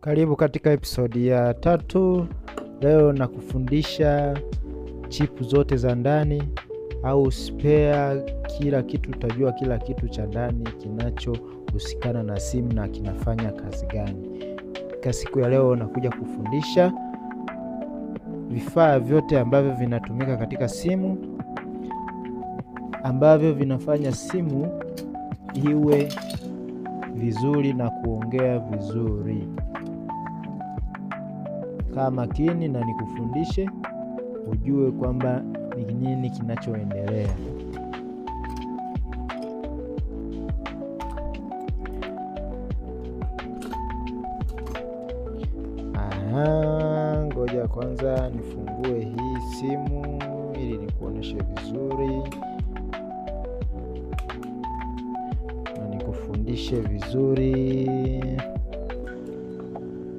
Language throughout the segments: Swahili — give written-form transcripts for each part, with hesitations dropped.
Karibu katika episodi ya 3. Leo nakufundisha chipu zote za ndani au spare, kila kitu. Utajua kila kitu cha ndani kinachohusikana na simu na kinafanya kazi gani. Kwa siku ya leo nakuja kufundisha vifaa vyote ambavyo vinatumika katika simu, ambavyo vinafanya simu iwe vizuri na kuongea vizuri. Kaa makini na nikufundishe ujue kwamba ni nini kinachoendelea. Ngoja kwanza nifungue hii simu ili nikuoneshe vizuri na nikufundishe vizuri,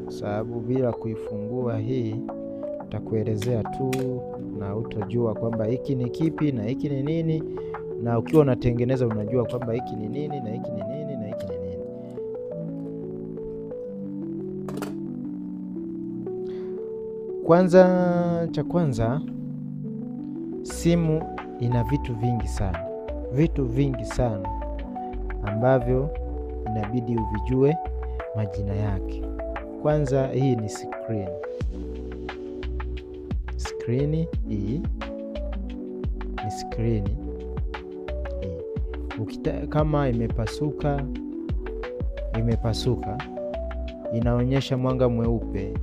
sababu bila kuifungua hii nitakuelezea tu na utojua kwamba hiki ni kipi na hiki ni nini, na ukiwa unatengeneza unajua kwamba hiki ni nini na hiki ni nini na hiki ni nini. Cha kwanza, simu ina vitu vingi sana ambavyo inabidi uvijue majina yake. Kwanza, hii ni screen. Hii ni screen. Kama imepasuka inaonyesha mwanga mweupe.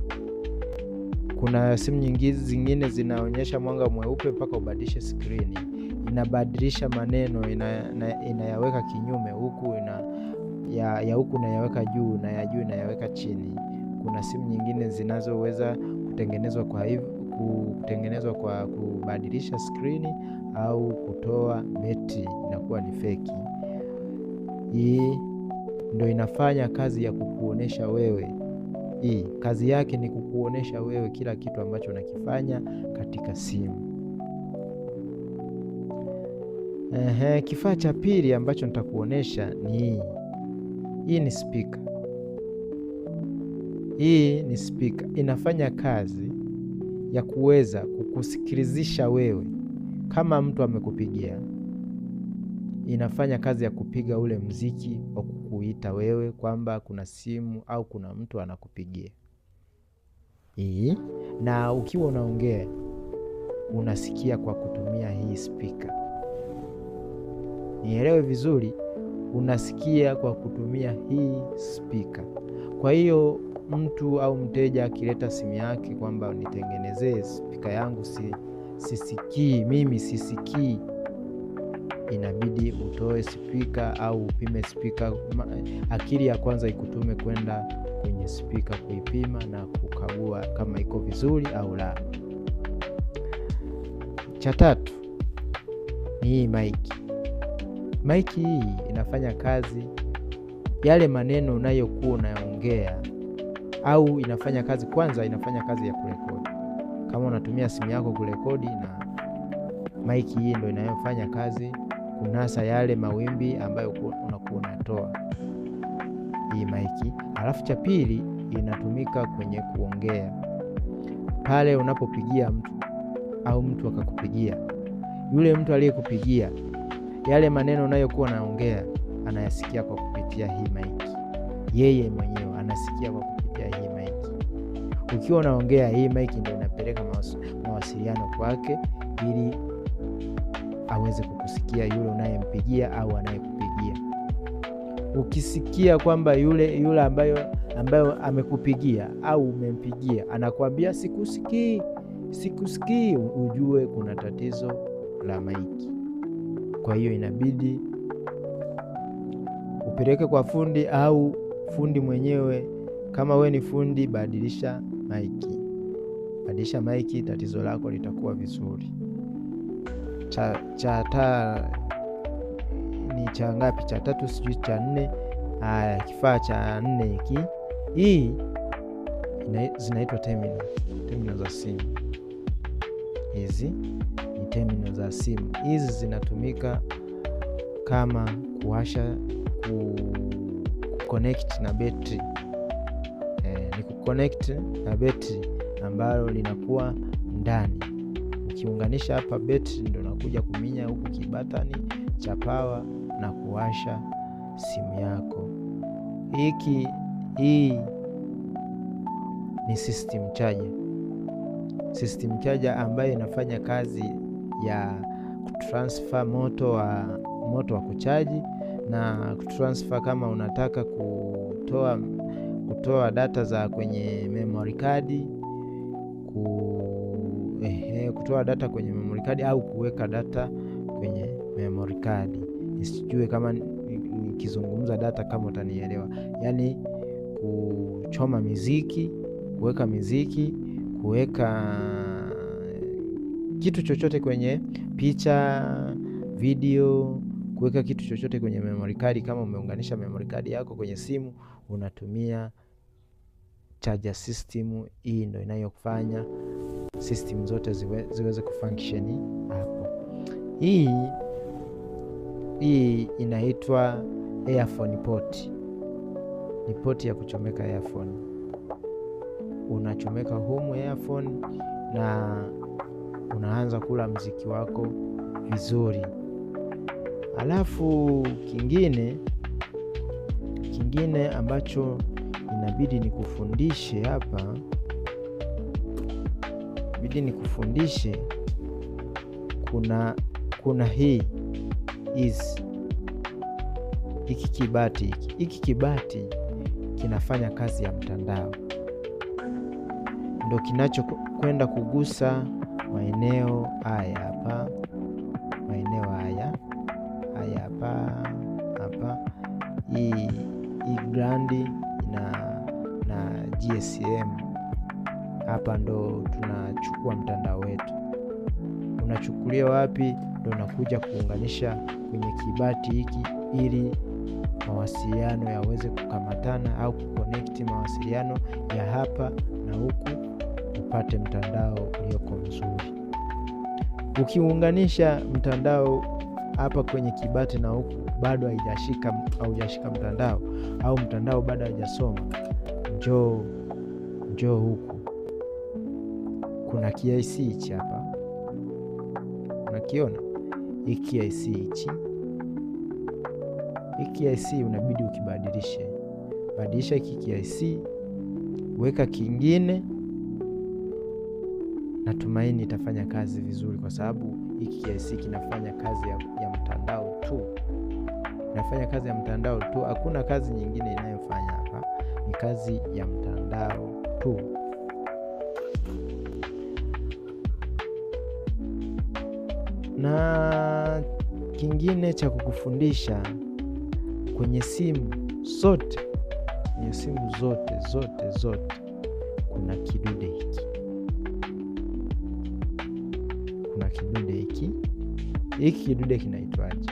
Kuna simu zingine zinaonyesha mwanga mweupe mpaka ubadilishe screen. Inabadilisha maneno, inayaweka kinyume, huku ya huku inayaweka juu na ya juu inayaweka chini. Kuna simu nyingine zinazoweza kutengenezwa kwa kubadilisha screen au kutoa betri, inakuwa ni feki. Hii ndio inafanya kazi ya kukuonesha wewe. Hii kazi yake ni kukuonesha wewe kila kitu ambacho unakifanya katika simu. Kifaa cha pili ambacho nitakuonesha ni hii ni speaker. Hii ni speaker, inafanya kazi ya kuweza kukusikilizisha wewe. Kama mtu amekupigia, inafanya kazi ya kupiga ule mziki wa kukuita wewe kwamba kuna simu au kuna mtu anakupigia. Hii, na ukiwa unaongea unasikia kwa kutumia hii speaker. Nielewe vizuri, unasikia kwa kutumia hii speaker. Kwa hiyo mtu au mteja akileta simu yake kwamba nitengenezee speaker yangu, mimi sisikii, inabidi utoe speaker au upime speaker. Akili ya kwanza ikutume kwenda kwenye speaker kuipima na kukagua kama iko vizuri au la. Cha tatu ni hii mic hii inafanya kazi yale maneno unayokuwa unaongea, au inafanya kazi ya kurekodi. Kama unatumia simu yako kurekodi, na mic hii ndio inayofanya kazi kunasa yale mawimbi ambayo unakuwa unatoa, hii mic. Alafu cha pili, inatumika kwenye kuongea. Pale unapopigia mtu au mtu akakupigia, yule mtu aliyekupigia yale maneno unayokuwa unaongea anayasikia kwa kupitia hii mic. Yeye mwenyewe anasikia kwa kupitia hii mic. Ukiwa unaongea, hii mic ndio inapeleka mawasiliano kwake ili aweze kukusikia yule unayempigia au anayekupigia. Ukisikia kwamba yule ambayo amekupigia au umempigia anakuambia sikusikii, ujue kuna tatizo la mic. Kwa hiyo inabidi upeleke kwa fundi au fundi mwenyewe. Kama we ni fundi, badilisha mic, tatizo lako litakuwa vizuri. Ni cha ngapi? Cha tatu, sijui cha 4. Haya, kifaa cha 4 hiki, hii zinaitwa terminal za simu. Hizi ni terminal za simu. Hizi zinatumika kama kuwasha, connect na betri. ni kuconnect na betri ambalo linakuwa ndani. Ukiunganisha hapa betri ndio nakuja kuminya huku kibatani cha power na kuwasha simu yako. Hii ni system charger. System charger ambayo inafanya kazi ya kutransfer moto wa kuchaji na kutransfer kama unataka kutoa data za kwenye memory card, kutoa data kwenye memory card au kuweka data kwenye memory card. Nisijue kama nikizungumza data kama utanielewa. Yaani kuchoma muziki, kuweka muziki, kuweka kitu chochote kwenye picha, video, kuweka kitu chochote kwenye memory card. Kama umeunganisha memory card yako kwenye simu, unatumia charger system. Hii ndio inayofanya system zote ziweze kufunction hapo. Hii inaitwa earphone port. Ni port ya kuchomeka earphone. Unachomeka humu earphone na unaanza kula muziki wako vizuri. Alafu kingine ambacho inabidi nikufundishe hapa, kuna hiki kibati kinafanya kazi ya mtandao, ndio kinachokwenda kugusa maeneo haya hapa, hii grandi na GSM hapa, ndo tunachukua mtandao wetu. Unachukulia wapi? Ndo unakuja kuunganisha kwenye kibati hiki ili mawasiliano yaweze kukamatana au kuconnect mawasiliano ya hapa na huku, upate mtandao ulioko mzuri. Ukiunganisha mtandao hapa kwenye kibati na huku bado haujashika mtandao au mtandao bado haujasoma, njoo huku. Kuna KIC hichi hapa, unakiona hii KIC hichi. Hii KIC unabidi badilisha hiki KIC, weka kingine. Natumaini itafanya kazi vizuri, kwa sababu hiki KIC kinafanya kazi ya mtandao tu. Hakuna kazi nyingine inayofanya hapa, ni kazi ya mtandao tu. Na kingine cha kukufundisha, kwenye simu zote kuna kidude hiki. Hiki kidude kinaitwaje?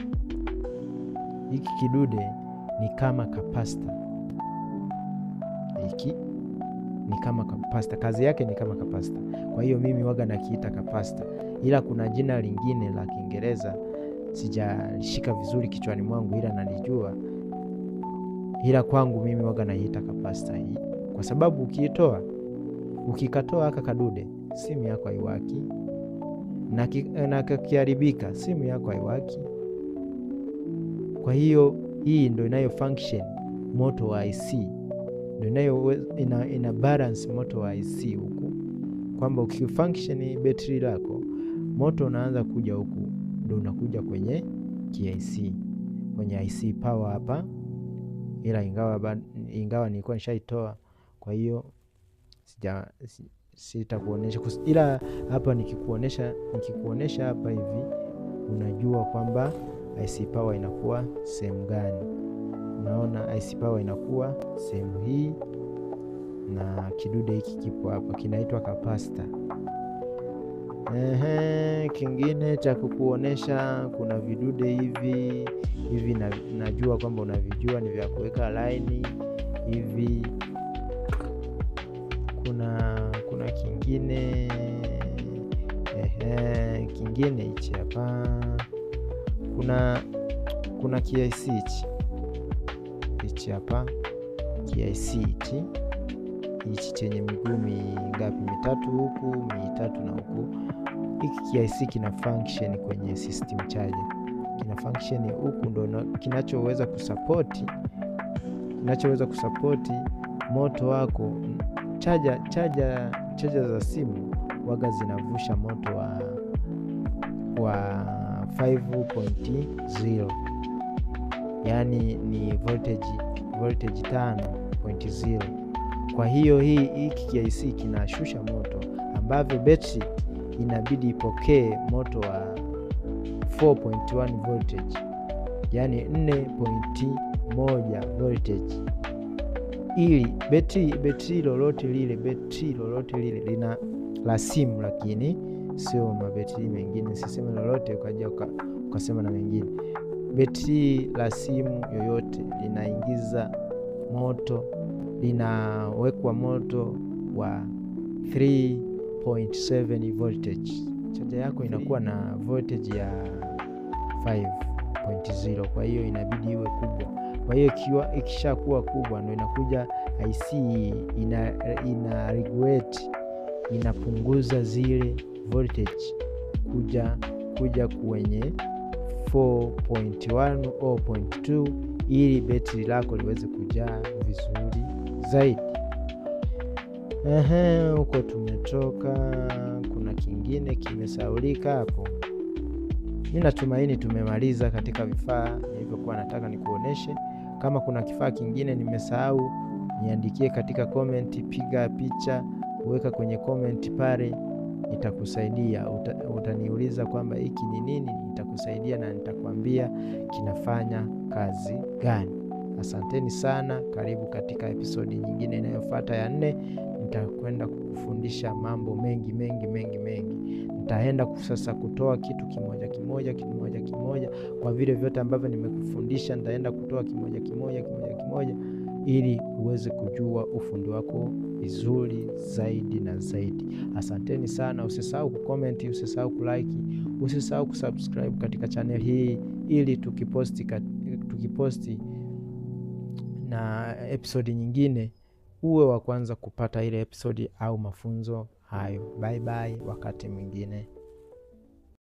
Hiki kidude ni kama capacitor. Hiki ni kama capacitor, kazi yake ni kama capacitor. Kwa hiyo mimi waga nakiita capacitor, ila kuna jina lingine la Kiingereza sijashika vizuri kichwani mwangu, ila nalijua. Ila kwangu mimi waga naiita capacitor hii, kwa sababu ukikatoa haka kadude, simu yako haiwaki, na kiharibika simu yako haiwaki. Kwa hiyo hii ndio inayo function moto wa IC, ndio ina balance moto wa IC huku, kwamba ukifunction betri lako, moto unaanza kuja huku, ndio unakuja kwenye KIC, kwenye IC power hapa. Ila ingawa nilikuwa nishaitoa, kwa hiyo sitakuonesha, ila hapa nikikuonesha hapa hivi, unajua kwamba IC power inakuwa sehemu gani. Unaona IC power inakuwa sehemu hii, na kidude hiki kipo hapa, kinaitwa capacitor. Kingine cha kukuonesha, kuna vidude hivi najua kwamba unavijua, ni vya kuweka line hivi. Kuna kingine hichi hapa. Kuna KIC hichi hapa, KIC hichi hichi chenye miguu mingapi, mitatu huku, mitatu na huku. Hiki kiIC kina function kwenye system charger, kina function huku, ndo kinachoweza kusapoti moto wako. Charger za simu waga zinavusha moto wa 5.0, yani ni voltage 5.0. Kwa hiyo hiki kiIC kinashusha moto, ambavyo betri inabidi ipokee moto wa 4.1 voltage, yani 4.1 voltage, ili betri lolote lile lina la simu, lakini sio mabetri mengine. Siseme lolote ukaja ukasema na mengine. Betri la simu yoyote linaingiza moto, linawekwa moto wa 3.7 voltage. Chaja yako inakuwa na voltage ya 5.0, kwa hiyo inabidi iwe kubwa. Kwa hiyo ikishakuwa kubwa, ndio inakuja IC ina regulate, inapunguza zile voltage kuja kwenye 4.1 au 0.2, ili betri lako liweze kujaa vizuri zaidi. Huko tumetoka. Kuna kingine kimesaulika hapo. Mimi natumaini tumemaliza katika vifaa nilivyokuwa nataka nikuoneshe. Kama kuna kifaa kingine nimesahau, niandikie katika comment, piga picha, uweka kwenye comment pale, nitakusaidia. Utaniuliza kwamba hiki ni nini, nitakusaidia na nitakwambia kinafanya kazi gani. Asanteni sana, karibu katika episodi nyingine inayofuata ya 4. Nitakwenda kukufundisha mambo mengi. Nitaenda sasa kutoa kitu kimoja kwa vile vyote ambavyo nimekufundisha. Nitaenda kutoa kimoja ili uweze kujua ufundi wako vizuri zaidi na zaidi. Asanteni sana. Usisahau kucomment, usisahau kulike, usisahau kusubscribe katika channel hii, ili tukiposti na episode nyingine uwe wa kwanza kupata ile episode au mafunzo hayo. Bye bye, wakati mwingine.